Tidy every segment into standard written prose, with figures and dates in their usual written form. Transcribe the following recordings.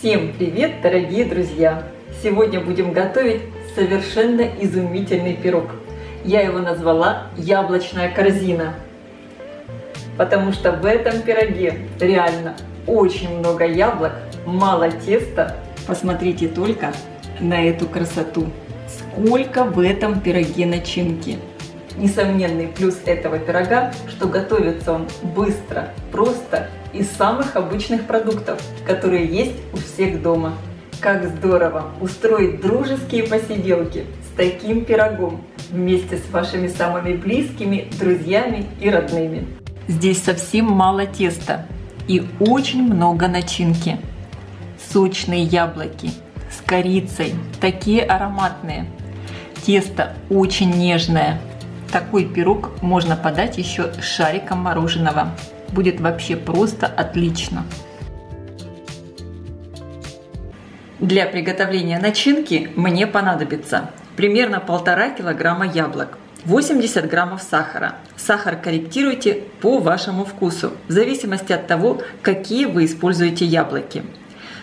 Всем привет, дорогие друзья! Сегодня будем готовить совершенно изумительный пирог. Я его назвала «Яблочная корзина», потому что в этом пироге реально очень много яблок, мало теста. Посмотрите только на эту красоту! Сколько в этом пироге начинки! Несомненный плюс этого пирога, что готовится он быстро, просто, из самых обычных продуктов, которые есть у всех дома. Как здорово устроить дружеские посиделки с таким пирогом вместе с вашими самыми близкими, друзьями и родными. Здесь совсем мало теста и очень много начинки. Сочные яблоки с корицей, такие ароматные. Тесто очень нежное. Такой пирог можно подать еще с шариком мороженого. Будет вообще просто отлично. Для приготовления начинки мне понадобится примерно 1,5 килограмма яблок, 80 граммов сахара. Сахар корректируйте по вашему вкусу, в зависимости от того, какие вы используете яблоки.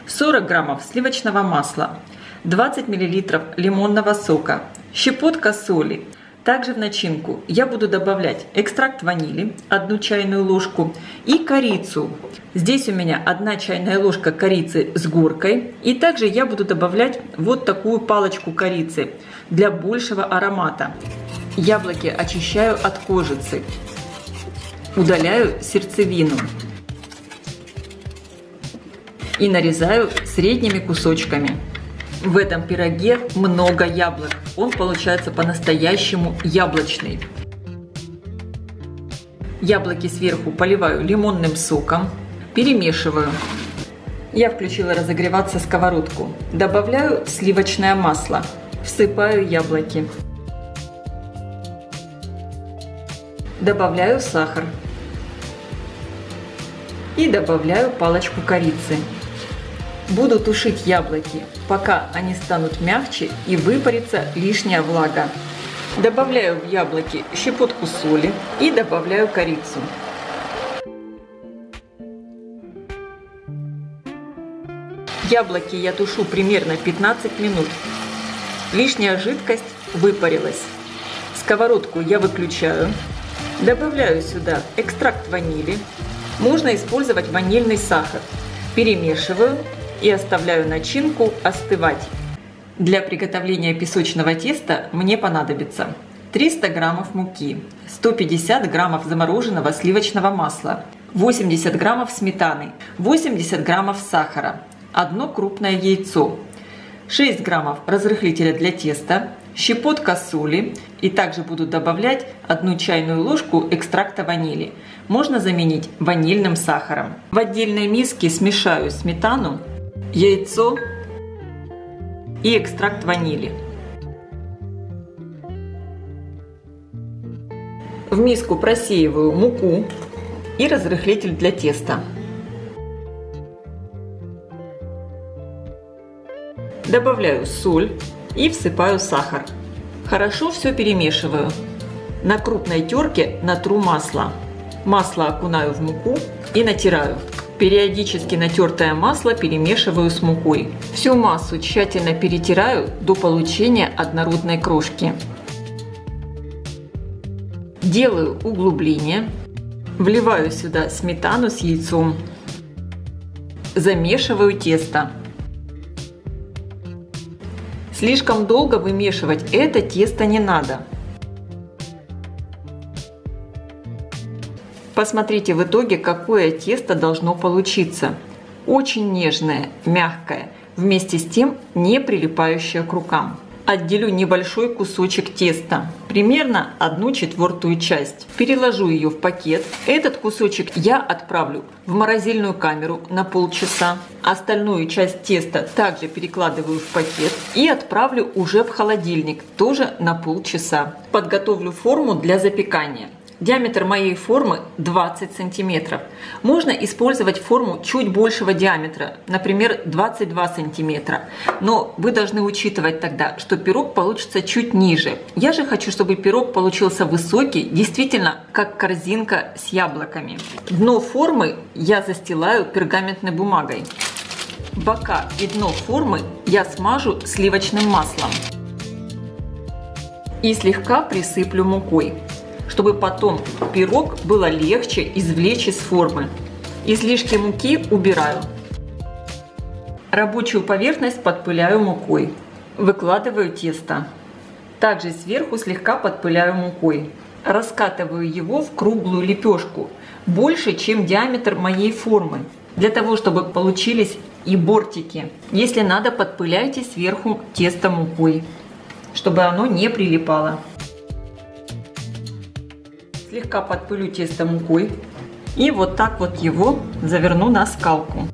40 граммов сливочного масла, 20 миллилитров лимонного сока, щепотка соли. Также в начинку я буду добавлять экстракт ванили, 1 чайную ложку, и корицу. Здесь у меня 1 чайная ложка корицы с горкой. И также я буду добавлять вот такую палочку корицы для большего аромата. Яблоки очищаю от кожицы, удаляю сердцевину и нарезаю средними кусочками. В этом пироге много яблок, он получается по-настоящему яблочный. Яблоки сверху поливаю лимонным соком, перемешиваю. Я включила разогреваться сковородку, добавляю сливочное масло, всыпаю яблоки, добавляю сахар и добавляю палочку корицы. Буду тушить яблоки, пока они станут мягче и выпарится лишняя влага. Добавляю в яблоки щепотку соли и добавляю корицу. Яблоки я тушу примерно 15 минут. Лишняя жидкость выпарилась. Сковородку я выключаю. Добавляю сюда экстракт ванили. Можно использовать ванильный сахар. Перемешиваю и оставляю начинку остывать. Для приготовления песочного теста мне понадобится 300 граммов муки, 150 граммов замороженного сливочного масла, 80 граммов сметаны, 80 граммов сахара, 1 крупное яйцо, 6 граммов разрыхлителя для теста, щепотка соли, и также буду добавлять 1 чайную ложку экстракта ванили. Можно заменить ванильным сахаром. В отдельной миске смешаю сметану, яйцо и экстракт ванили. В миску просеиваю муку и разрыхлитель для теста. Добавляю соль и всыпаю сахар. Хорошо все перемешиваю. На крупной терке натру масло. Масло окунаю в муку и натираю. Периодически натертое масло перемешиваю с мукой. Всю массу тщательно перетираю до получения однородной крошки. Делаю углубление. Вливаю сюда сметану с яйцом. Замешиваю тесто. Слишком долго вымешивать это тесто не надо. Посмотрите в итоге, какое тесто должно получиться. Очень нежное, мягкое, вместе с тем не прилипающее к рукам. Отделю небольшой кусочек теста, примерно 1/4 часть. Переложу ее в пакет. Этот кусочек я отправлю в морозильную камеру на полчаса. Остальную часть теста также перекладываю в пакет и отправлю уже в холодильник, тоже на полчаса. Подготовлю форму для запекания. Диаметр моей формы 20 сантиметров. Можно использовать форму чуть большего диаметра, например, 22 сантиметра. Но вы должны учитывать тогда, что пирог получится чуть ниже. Я же хочу, чтобы пирог получился высокий, действительно как корзинка с яблоками. Дно формы я застилаю пергаментной бумагой. Бока и дно формы я смажу сливочным маслом и слегка присыплю мукой, чтобы потом пирог было легче извлечь из формы. Излишки муки убираю. Рабочую поверхность подпыляю мукой. Выкладываю тесто. Также сверху слегка подпыляю мукой. Раскатываю его в круглую лепешку, больше, чем диаметр моей формы, для того, чтобы получились и бортики. Если надо, подпыляйте сверху тесто мукой, чтобы оно не прилипало. Слегка подпылю тесто мукой и вот так вот его заверну на скалку.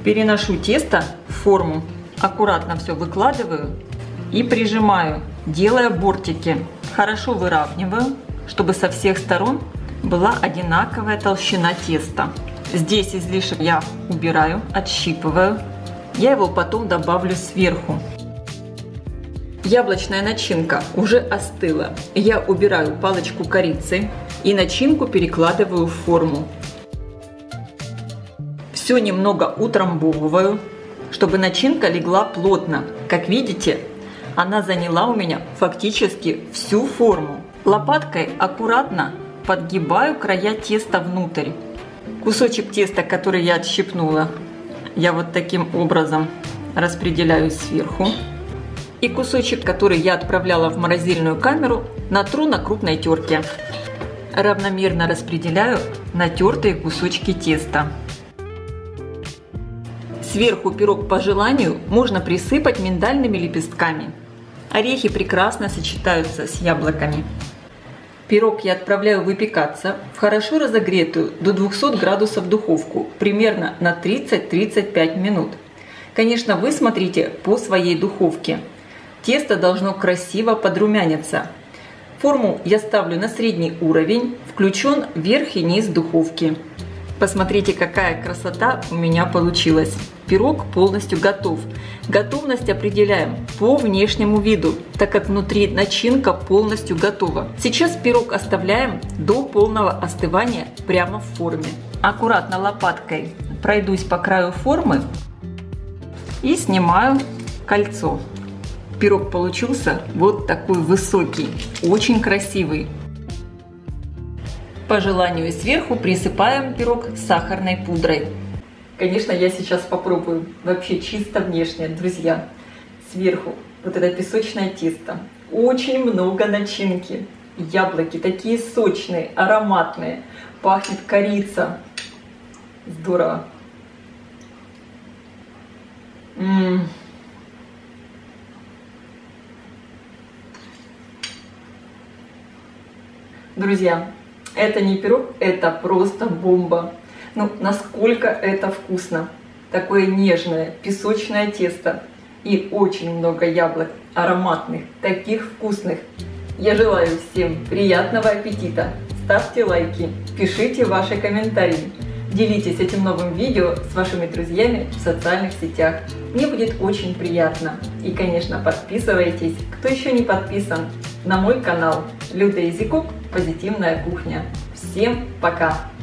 Переношу тесто в форму, аккуратно все выкладываю и прижимаю, делая бортики. Хорошо выравниваю, чтобы со всех сторон была одинаковая толщина теста. Здесь излишек я убираю, отщипываю. Я его потом добавлю сверху. Яблочная начинка уже остыла. Я убираю палочку корицы и начинку перекладываю в форму. Все немного утрамбовываю, чтобы начинка легла плотно. Как видите, она заняла у меня фактически всю форму. Лопаткой аккуратно подгибаю края теста внутрь. Кусочек теста, который я отщипнула, я вот таким образом распределяю сверху. И кусочек, который я отправляла в морозильную камеру, натру на крупной терке. Равномерно распределяю натертые кусочки теста. Сверху пирог по желанию можно присыпать миндальными лепестками. Орехи прекрасно сочетаются с яблоками. Пирог я отправляю выпекаться в хорошо разогретую до 200 градусов духовку, примерно на 30-35 минут. Конечно, вы смотрите по своей духовке. Тесто должно красиво подрумяниться. Форму я ставлю на средний уровень, включен верх и низ духовки. Посмотрите, какая красота у меня получилась. Пирог полностью готов. Готовность определяем по внешнему виду, так как внутри начинка полностью готова. Сейчас пирог оставляем до полного остывания прямо в форме. Аккуратно лопаткой пройдусь по краю формы и снимаю кольцо. Пирог получился вот такой высокий, очень красивый. По желанию сверху присыпаем пирог сахарной пудрой. Конечно, я сейчас попробую вообще чисто внешне, друзья. Сверху вот это песочное тесто. Очень много начинки. Яблоки такие сочные, ароматные. Пахнет корица. Здорово. Друзья, это не пирог, это просто бомба. Ну, насколько это вкусно. Такое нежное песочное тесто и очень много яблок ароматных, таких вкусных. Я желаю всем приятного аппетита. Ставьте лайки, пишите ваши комментарии. Делитесь этим новым видео с вашими друзьями в социальных сетях. Мне будет очень приятно. И, конечно, подписывайтесь, кто еще не подписан, на мой канал Люда Изикук «Позитивная кухня». Всем пока!